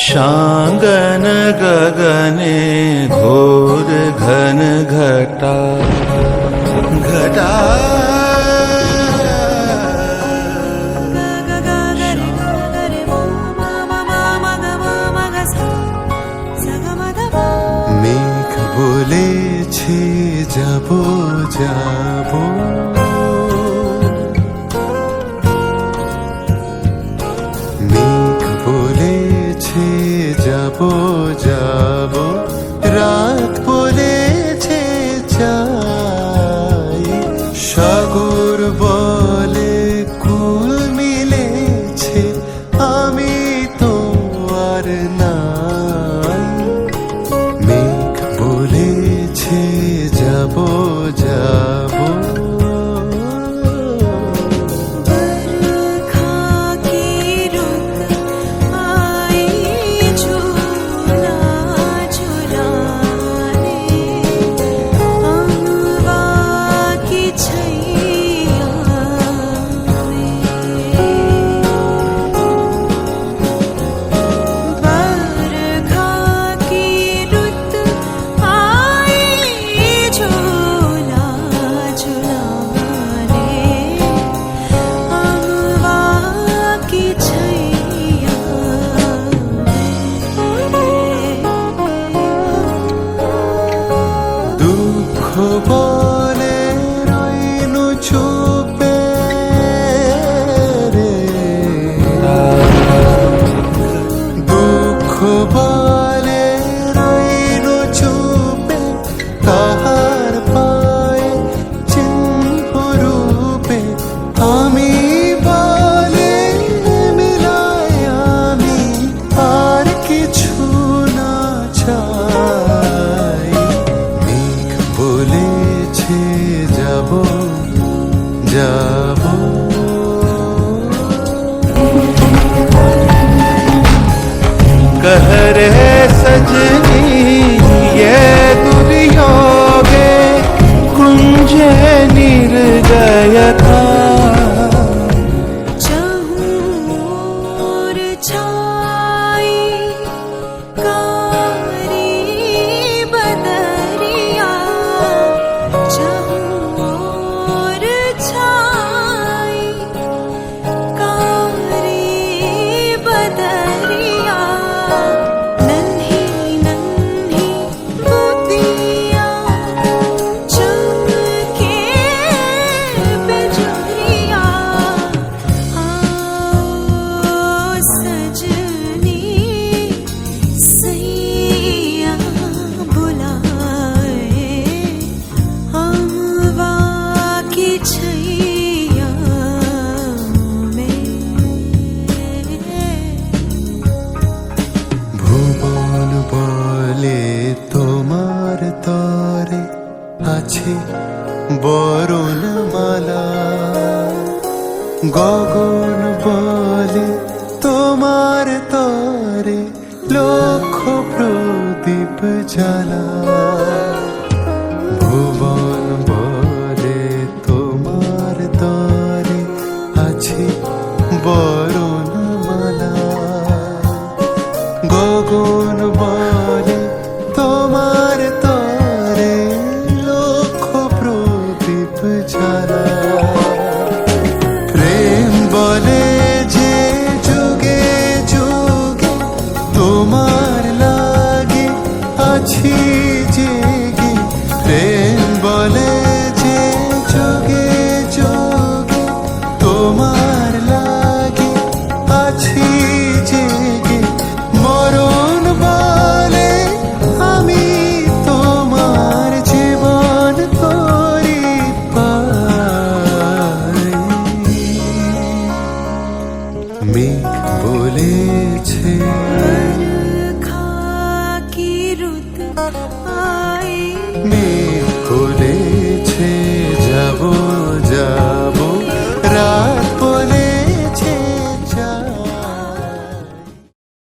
शांगन गगने घोर घन घटा घटा মেঘ বলেছে যাব যাব, মেঘ বলেছে যাব যাব, রাত বলেছে চাই, সাগর বলে কুল মিলেছে আমি তো আর নাই। মেঘ বলেছে যাব যাব, বলে রইনু চুপে রে, দুঃখ বলে রইনু চুপে, তাহার পায়ে চিহ্ন রূপে আমি বলে মিলাই আমি আর কিছু না চাই। বলেছে যাব যাব, कह रहे सजनी ये दुर्योगे कुंजे निर्दयता। তোমার তরে আছে বরণমালা, গগন বলে তোমার তরে লক্ষ প্রদীপ জ্বালা।